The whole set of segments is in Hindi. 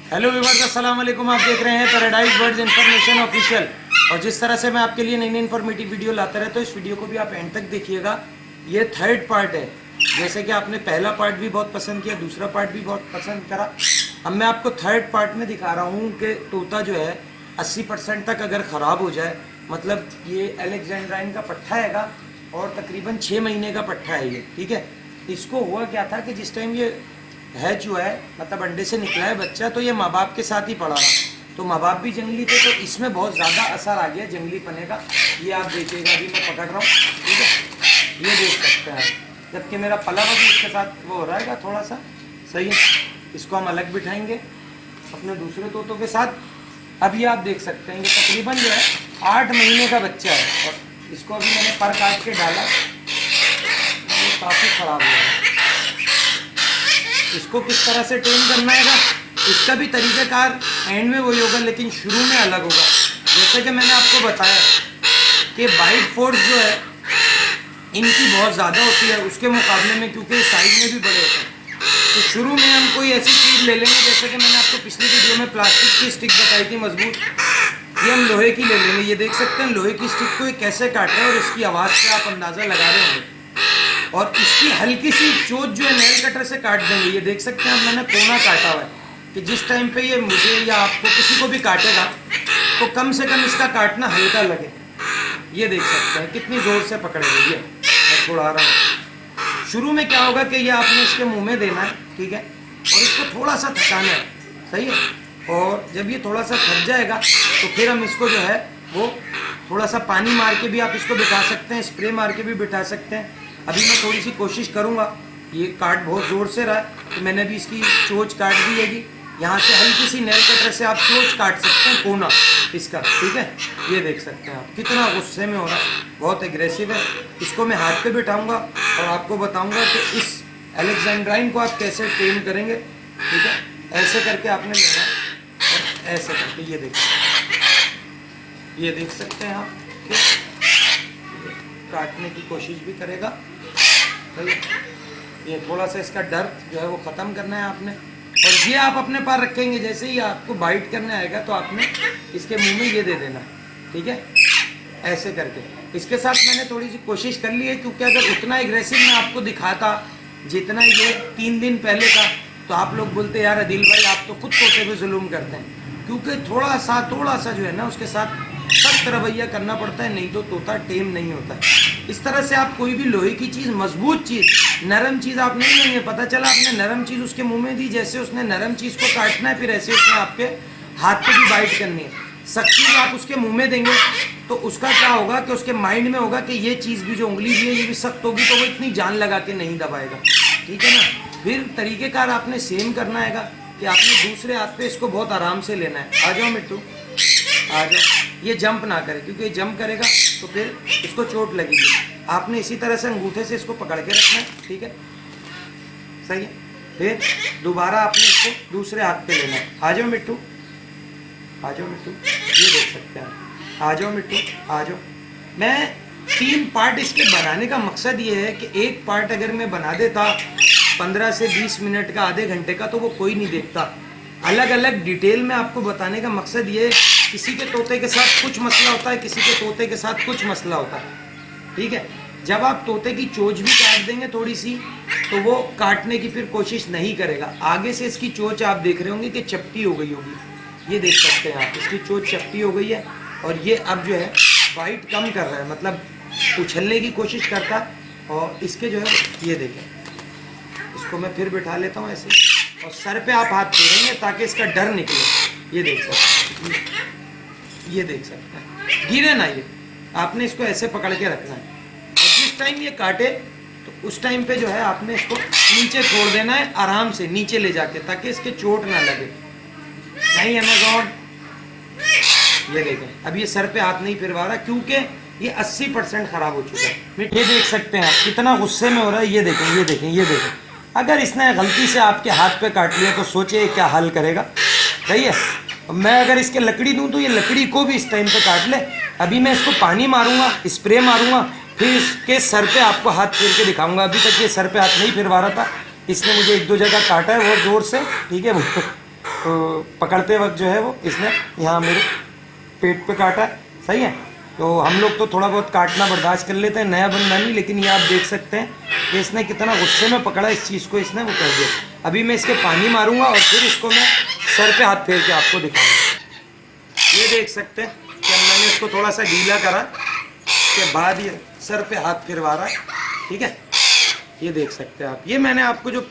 हेलो व्यूअर्स, अस्सलाम वालेकुम। आप देख रहे हैं पैराडाइज बर्ड्स इन्फॉर्मेशन ऑफिशियल। और जिस तरह से मैं आपके लिए नई नई इन्फॉर्मेटिव वीडियो लाता रहता हूँ, इस वीडियो को भी आप एंड तक देखिएगा। ये थर्ड पार्ट है। जैसे कि आपने पहला पार्ट भी बहुत पसंद किया, दूसरा पार्ट भी बहुत पसंद करा, अब मैं आपको थर्ड पार्ट में दिखा रहा हूँ कि तोता जो है 80% तक अगर ख़राब हो जाए, मतलब ये अलेक्जेंड्राइन का पट्ठा हैगा और तकरीबन 6 महीने का पट्ठा है ये, ठीक है। इसको हुआ क्या था कि जिस टाइम ये हैच हुआ है, मतलब अंडे से निकला है बच्चा, तो ये माँ बाप के साथ ही पड़ा रहा। तो माँ बाप भी जंगली थे, तो इसमें बहुत ज़्यादा असर आ गया जंगली पने का। ये आप देखिएगा, अभी मैं पकड़ रहा हूँ, ठीक है, ये देख सकते हैं। जबकि मेरा पला भी इसके साथ वो हो रहा है थोड़ा सा, सही है। इसको हम अलग बिठाएंगे अपने दूसरे तोतों के साथ। अब ये आप देख सकते हैं, ये तकरीबन जो है 8 महीने का बच्चा है और इसको अभी मैंने पर काट के डाला, ये काफ़ी ख़राब हुआ है। इसको किस तरह से ट्रेन करना है, इसका भी तरीक़ाकार एंड में वही होगा, लेकिन शुरू में अलग होगा। जैसे कि मैंने आपको बताया कि बाइट फोर्स जो है इनकी बहुत ज़्यादा होती है उसके मुकाबले में, क्योंकि साइज में भी बड़े होते हैं। तो शुरू में हम कोई ऐसी चीज़ ले लेंगे, जैसे कि मैंने आपको पिछली वीडियो में प्लास्टिक की स्टिक बताई थी मजबूत, ये हम लोहे की ले लेंगे। ये देख सकते हैं लोहे की स्टिक को ये कैसे काट रहे हैं, और इसकी आवाज़ से आप अंदाज़ा लगा रहे होंगे। और इसकी हल्की सी चोट जो है नेल कटर से काट देंगे। ये देख सकते हैं मैंने कोना काटा हुआ है कि जिस टाइम पे ये मुझे या आपको किसी को भी काटेगा तो कम से कम इसका काटना हल्का लगे। ये देख सकते हैं कितनी ज़ोर से पकड़ेंगे। ये मैं छुड़ा रहा हूँ। शुरू में क्या होगा कि ये आपने इसके मुंह में देना है, ठीक है, और इसको थोड़ा सा थकाना है, सही है। और जब ये थोड़ा सा थक जाएगा तो फिर हम इसको जो है वो थोड़ा सा पानी मार के भी आप इसको बिठा सकते हैं, स्प्रे मार के भी बिठा सकते हैं। अभी मैं थोड़ी सी कोशिश करूँगा। ये काट बहुत ज़ोर से रहा है तो मैंने भी इसकी चोंच काट दी हैगी। यहाँ से हल्की सी नेल कटर से आप चोंच काट सकते हैं, कोना इसका, ठीक है। ये देख सकते हैं आप कितना गुस्से में हो रहा है, बहुत एग्रेसिव है। इसको मैं हाथ पे बिठाऊंगा और आपको बताऊंगा कि इस अलेक्जेंड्राइन को आप कैसे ट्रेन करेंगे, ठीक है। ऐसे करके आपने लेना और ऐसे करके, ये देख सकते हैं आप, काटने की कोशिश भी करेगा, सही। ये थोड़ा सा इसका डर जो है वो ख़त्म करना है आपने। और ये आप अपने पास रखेंगे, जैसे ही आपको बाइट करने आएगा तो आपने इसके मुंह में ये दे देना, ठीक है, ऐसे करके। इसके साथ मैंने थोड़ी सी कोशिश कर ली है, क्योंकि अगर उतना एग्रेसिव मैं आपको दिखाता जितना ये 3 दिन पहले का, तो आप लोग बोलते यार अदिल भाई आप तो खुद तोते पे जुल्म करते हैं। क्योंकि थोड़ा सा जो है ना उसके साथ सख्त रवैया करना पड़ता है, नहीं तो तोता टेम नहीं होता है। इस तरह से आप कोई भी लोहे की चीज़, मजबूत चीज़, नरम चीज़ आप नहीं लेंगे। पता चला आपने नरम चीज़ उसके मुंह में दी, जैसे उसने नरम चीज़ को काटना है, फिर ऐसे उसने आपके हाथ पे भी बाइट करनी है। सख्त चीज़ आप उसके मुंह में देंगे तो उसका क्या होगा कि उसके माइंड में होगा कि ये चीज़ भी जो उंगली भी है ये भी सख्त होगी, तो वो इतनी जान लगा के नहीं दबाएगा, ठीक है ना। फिर तरीक़ेकार आपने सेम करना है कि आपने दूसरे हाथ पे इसको बहुत आराम से लेना है। आ जाओ मिट्टू, आ जाओ। ये जंप ना करे, क्योंकि ये जंप करेगा तो फिर इसको चोट लगेगी। आपने इसी तरह से अंगूठे से इसको पकड़ के रखना है, ठीक है, सही है। फिर दोबारा आपने इसको दूसरे हाथ पे लेना है। आ जाओ मिट्टू, आ जाओ मिट्टू, ये देख सकते हैं। आ जाओ मिट्टू, आ जाओ। मैं 3 पार्ट इसके बनाने का मकसद ये है कि एक पार्ट अगर मैं बना देता 15 से 20 मिनट का, आधे घंटे का, तो वो कोई नहीं देखता। अलग अलग डिटेल में आपको बताने का मकसद ये है, किसी के तोते के साथ कुछ मसला होता है, किसी के तोते के साथ कुछ मसला होता है, ठीक है। जब आप तोते की चोंच भी काट देंगे थोड़ी सी, तो वो काटने की फिर कोशिश नहीं करेगा। आगे से इसकी चोंच आप देख रहे होंगे कि चपटी हो गई होगी। ये देख सकते हैं आप, इसकी चोंच चपटी हो गई है और ये अब जो है बाइट कम कर रहा है, मतलब उछलने की कोशिश करता है। और इसके जो है ये देखें, इसको मैं फिर बिठा लेता हूँ ऐसे, और सर पे आप हाथ फेरेंगे ताकि इसका डर निकले। ये देख सकते हैं, ये देख सकते हैं, गिरे ना। ये आपने इसको ऐसे पकड़ के रखना है, और जिस टाइम ये काटे तो उस टाइम पे जो है आपने इसको नीचे छोड़ देना है, आराम से नीचे ले जाके, ताकि इसके चोट ना लगे। नहीं अमेज़न, ये देखें, अब ये सर पे हाथ नहीं फिरवा रहा, क्योंकि ये 80% ख़राब हो चुका है। ये देख सकते हैं आप कितना गुस्से में हो रहा है। ये देखें, ये देखें, ये देखें। अगर इसने गलती से आपके हाथ पे काट लिया तो सोचिए क्या हल करेगा, सही है। मैं अगर इसके लकड़ी दूं तो ये लकड़ी को भी इस टाइम पे काट ले। अभी मैं इसको पानी मारूंगा, स्प्रे मारूंगा, फिर इसके सर पे आपको हाथ फेर के दिखाऊंगा। अभी तक ये सर पे हाथ नहीं फिरवा रहा था, इसने मुझे 1-2 जगह काटा है बहुत ज़ोर से, ठीक है। पकड़ते वक्त जो है वो इसने यहाँ मेरे पेट पे काटा है। सही है, तो हम लोग तो थोड़ा बहुत काटना बर्दाश्त कर लेते हैं, नया बंदा नहीं, लेकिन ये आप देख सकते हैं कि इसने कितना गुस्से में पकड़ा इस चीज़ को, इसने वो कर दिया। अभी मैं इसके पानी मारूंगा और फिर इसको मैं सर पे हाथ फेर के आपको दिखाऊंगा। ये देख सकते हैं कि मैंने इसको थोड़ा सा ढीला करा के बाद ये सर पे हाथ फिरवा रहा है। ठीक है, ये देख सकते हैं आप। ये मैंने आपको जो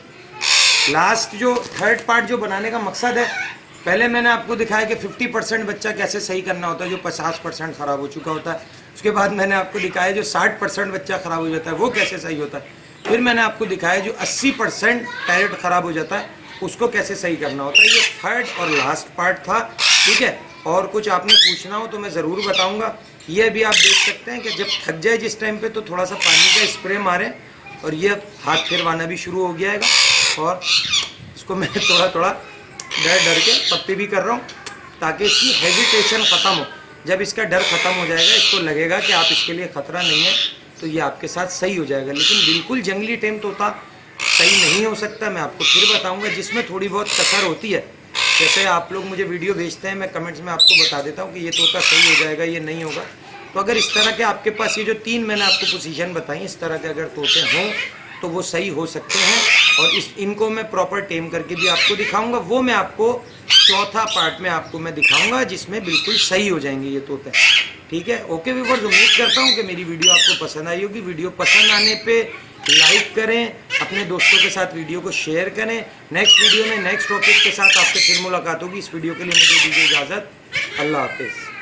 लास्ट जो थर्ड पार्ट जो बनाने का मकसद है, पहले मैंने आपको दिखाया कि 50% बच्चा कैसे सही करना होता है जो 50% ख़राब हो चुका होता है। उसके बाद मैंने आपको दिखाया जो 60% बच्चा ख़राब हो जाता है वो कैसे सही होता है। फिर मैंने आपको दिखाया जो 80% पैरेट ख़राब हो जाता है उसको कैसे सही करना होता है। ये थर्ड और लास्ट पार्ट था। ठीक है, और कुछ आपने पूछना हो तो मैं ज़रूर बताऊँगा। ये भी आप देख सकते हैं कि जब थक जाए जिस टाइम पे तो थोड़ा सा पानी का स्प्रे मारें और ये हाथ फिरवाना भी शुरू हो गया है। और इसको मैं थोड़ा थोड़ा डर के पप्पी भी कर रहा हूँ ताकि इसकी हेजिटेशन ख़त्म हो। जब इसका डर ख़त्म हो जाएगा, इसको लगेगा कि आप इसके लिए ख़तरा नहीं है, तो ये आपके साथ सही हो जाएगा। लेकिन बिल्कुल जंगली टेम तोता सही नहीं हो सकता, मैं आपको फिर बताऊँगा। जिसमें थोड़ी बहुत कसर होती है, जैसे आप लोग मुझे वीडियो भेजते हैं, मैं कमेंट्स में आपको बता देता हूँ कि ये तोता सही हो जाएगा, ये नहीं होगा। तो अगर इस तरह के आपके पास ये जो 3 मैंने आपको पोजीशन बताई, इस तरह के अगर तोते हों तो वो सही हो सकते हैं। और इनको मैं प्रॉपर टेम करके भी आपको दिखाऊंगा। वो मैं आपको चौथा पार्ट में आपको मैं दिखाऊंगा जिसमें बिल्कुल सही हो जाएंगे ये तोते। ठीक है, ओके व्यूअर्स, उम्मीद करता हूँ कि मेरी वीडियो आपको पसंद आई होगी। वीडियो पसंद आने पे लाइक करें, अपने दोस्तों के साथ वीडियो को शेयर करें। नेक्स्ट वीडियो में नेक्स्ट टॉपिक के साथ आपसे फिर मुलाकात होगी। इस वीडियो के लिए मुझे दीजिए इजाज़त। अल्लाह हाफिज़।